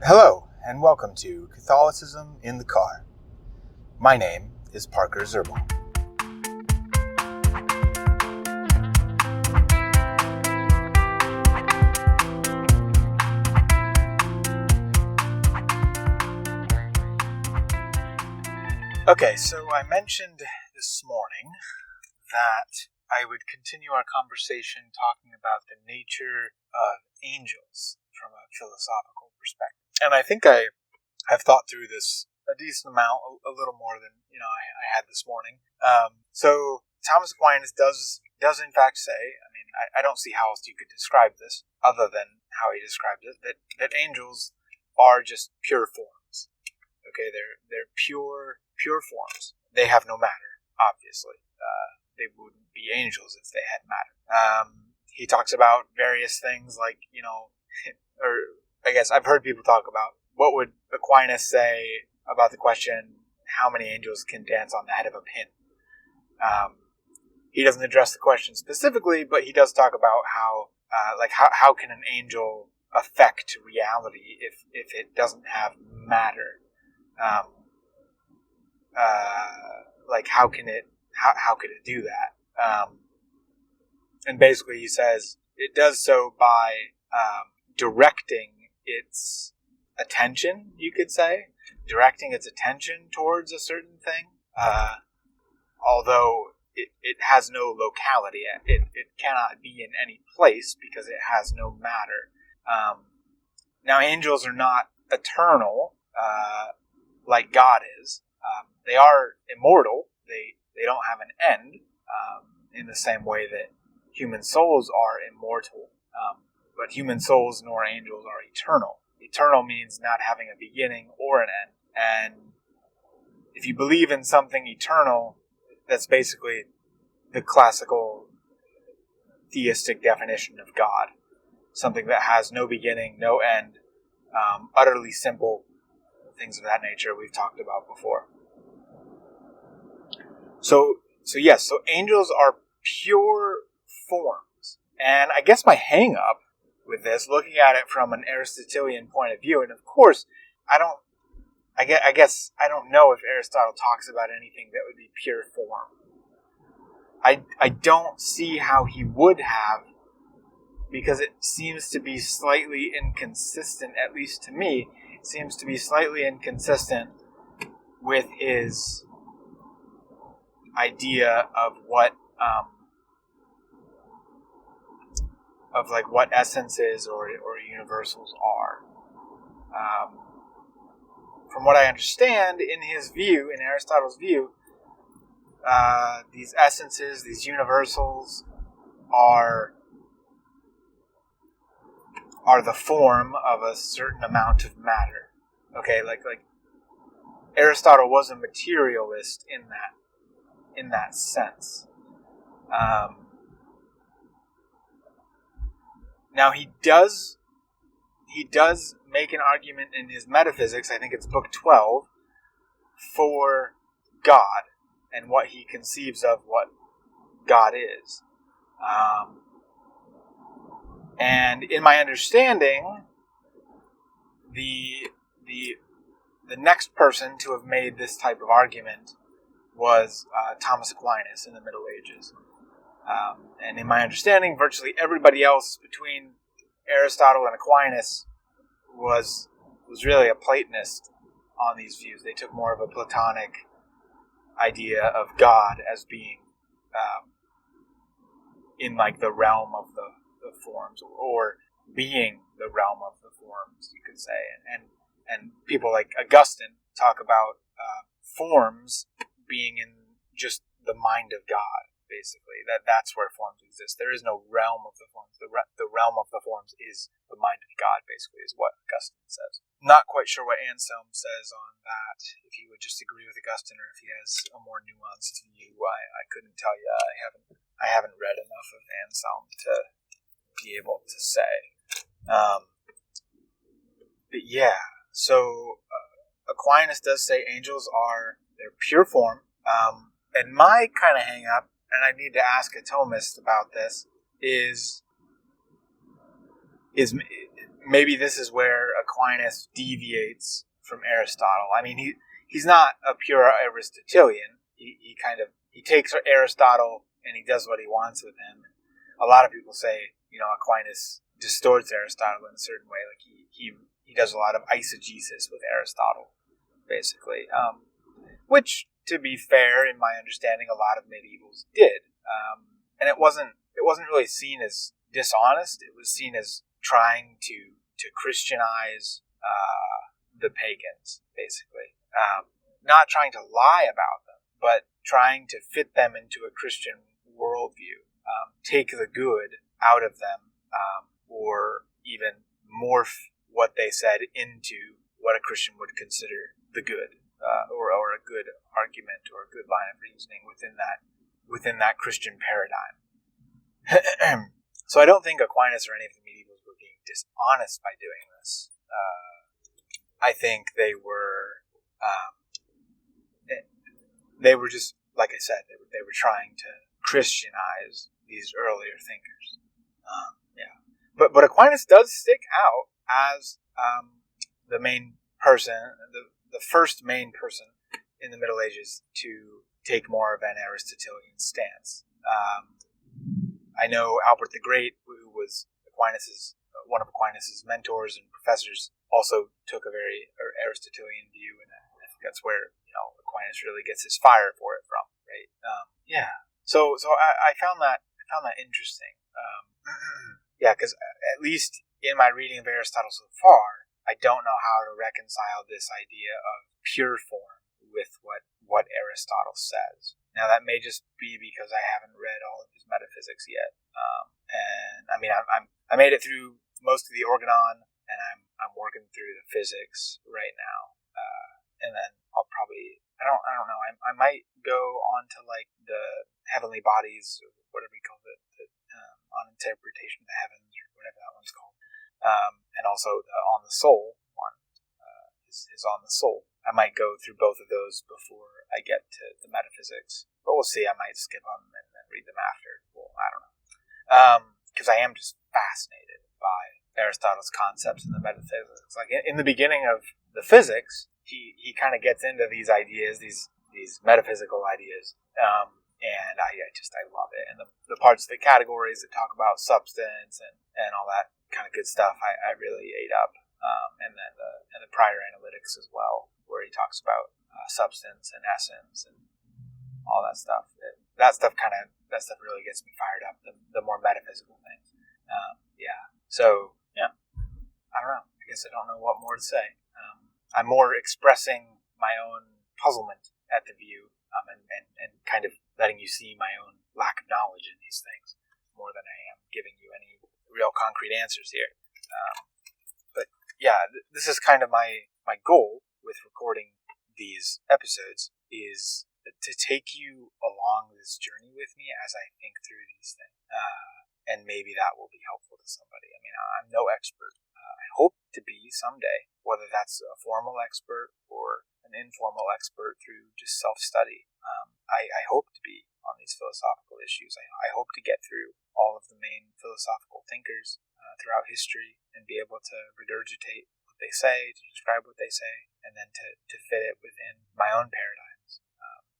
Hello, and welcome to Catholicism in the Car. My name is Parker Zerbal. Okay, so I mentioned this morning that I would continue our conversation talking about the nature of angels from a philosophical perspective. And I think I've thought through this a decent amount, a little more than I had this morning. So Thomas Aquinas does in fact say, I don't see how else you could describe this other than how he described it, that angels are just pure forms. Okay, they're pure forms. They have no matter, obviously. They wouldn't be angels if they had matter. He talks about various things like, or I guess I've heard people talk about what would Aquinas say about the question, how many angels can dance on the head of a pin? He doesn't address the question specifically, but he does talk about how can an angel affect reality if it doesn't have matter? How could it do that? And basically he says it does so by directing its attention, you could say, directing its attention towards a certain thing, although it has no locality. It cannot be in any place because it has no matter. Now, angels are not eternal like God is. They are immortal. They don't have an end in the same way that human souls are immortal. But human souls nor angels are eternal. Eternal means not having a beginning or an end. And if you believe in something eternal, that's basically the classical theistic definition of God. Something that has no beginning, no end, utterly simple, things of that nature we've talked about before. So angels are pure forms. And I guess my hang-up with this, looking at it from an Aristotelian point of view, and of course, I don't know if Aristotle talks about anything that would be pure form. I don't see how he would have, because it seems to be slightly inconsistent, at least to me. It seems to be slightly inconsistent with his idea of what what essences or universals are. From what I understand, in his view, in Aristotle's view, these essences, these universals, are the form of a certain amount of matter. Okay, like Aristotle was a materialist in that sense. Now he does make an argument in his Metaphysics, I think it's book 12, for God and what he conceives of what God is. And in my understanding, the next person to have made this type of argument was Thomas Aquinas in the Middle Ages. And in my understanding, virtually everybody else between Aristotle and Aquinas was really a Platonist on these views. They took more of a Platonic idea of God as being in the realm of the forms, or being the realm of the forms, you could say. And people like Augustine talk about forms being in just the mind of God. Basically, that's where forms exist. There is no realm of the forms. The realm of the forms is the mind of God, basically, is what Augustine says. Not quite sure what Anselm says on that, if he would just agree with Augustine or if he has a more nuanced view. I couldn't tell you. I haven't read enough of Anselm to be able to say. But yeah, so Aquinas does say angels they're pure form. And my kind of hang-up, and I need to ask a Thomist about this, is maybe this is where Aquinas deviates from Aristotle. I mean, he's not a pure Aristotelian. He takes Aristotle and he does what he wants with him. A lot of people say, Aquinas distorts Aristotle in a certain way. Like he does a lot of eisegesis with Aristotle, basically. Which, to be fair, in my understanding, a lot of medievals did. And it wasn't really seen as dishonest. It was seen as trying to Christianize the pagans, basically. Not trying to lie about them, but trying to fit them into a Christian worldview. Take the good out of them, or even morph what they said into what a Christian would consider the good, or a good argument or a good line of reasoning within that Christian paradigm. So I don't think Aquinas or any of the medievals were being dishonest by doing this. I think they were just, like I said, they were trying to Christianize these earlier thinkers. But Aquinas does stick out as the main person, the first main person in the Middle Ages to take more of an Aristotelian stance. I know Albert the Great, who was one of Aquinas' mentors and professors, also took a very Aristotelian view, and I think that's where Aquinas really gets his fire for it from, right? So I found that interesting. Because at least in my reading of Aristotle so far, I don't know how to reconcile this idea of pure form with what Aristotle says. Now, that may just be because I haven't read all of his metaphysics yet. And I mean, I made it through most of the Organon, and I'm working through the physics right now. And then I'll probably, I don't know, I might go on to like the heavenly bodies, or whatever you call it, on interpretation of the heavens, or whatever that one's called. And also the on the soul one is on the soul. I might go through both of those before I get to the metaphysics, but we'll see. I might skip them and then read them after. Well, I don't know, because I am just fascinated by Aristotle's concepts in the metaphysics. Like in the beginning of the physics, he kind of gets into these ideas, these metaphysical ideas, and I love it. And the parts of the categories that talk about substance and all that kind of good stuff, I really ate up. And then the prior analytics as well, where he talks about substance and essence and all that stuff. That stuff really gets me fired up. The more metaphysical things. So I don't know. I guess I don't know what more to say. I'm more expressing my own puzzlement at the view, and kind of letting you see my own lack of knowledge in these things, more than I am giving you any real concrete answers here. But this is kind of my goal with recording these episodes, is to take you along this journey with me as I think through these things. And maybe that will be helpful to somebody. I mean, I'm no expert. I hope to be someday, whether that's a formal expert or an informal expert through just self-study. I hope to be on these philosophical issues. I hope to get through all of the main philosophical thinkers throughout history and be able to regurgitate what they say, to describe what they say, and then to fit it within my own paradigms,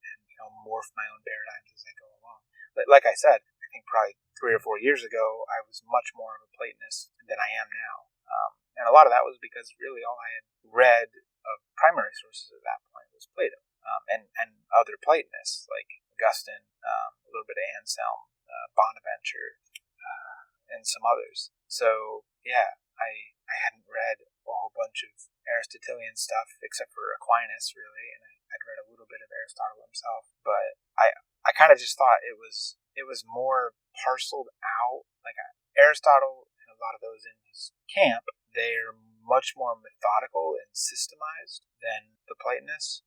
and morph my own paradigms as I go along. But like I said, I think probably 3 or 4 years ago, I was much more of a Platonist than I am now. And a lot of that was because really all I had read of primary sources at that point was Plato, and other Platonists like Augustine, a little bit of Anselm, Bonaventure, and some others. So I hadn't read a whole bunch of Aristotelian stuff except for Aquinas, really, and I'd read a little bit of Aristotle himself. But I kind of just thought it was more parceled out. Like Aristotle and a lot of those in his camp, they're much more methodical and systemized than the Platonists,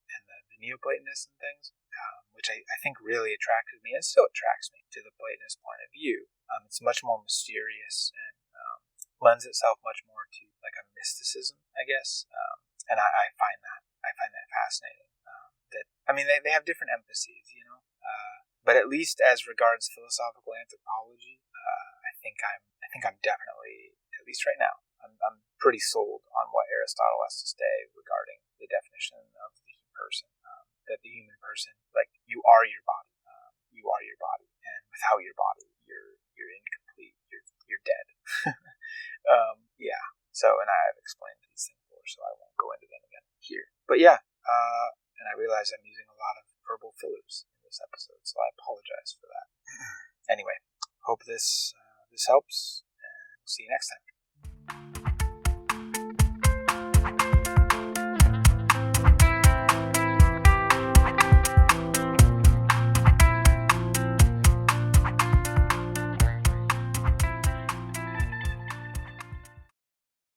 and the Neoplatonists and things, which I think really attracted me and still attracts me to the Platonist point of view. It's much more mysterious and lends itself much more to like a mysticism, I guess, and I find that fascinating. They have different emphases, but at least as regards philosophical anthropology, I think I'm definitely, at least right now, I'm pretty sold on what Aristotle has to say regarding the definition of the human person. That the human person, like, you are your body. You are your body, and without your body, you're incomplete. You're dead. Yeah. So, and I've explained these things before, so I won't go into them again here. But yeah, and I realize I'm using a lot of verbal fillers in this episode, so I apologize for that. Anyway, hope this helps, and we'll see you next time.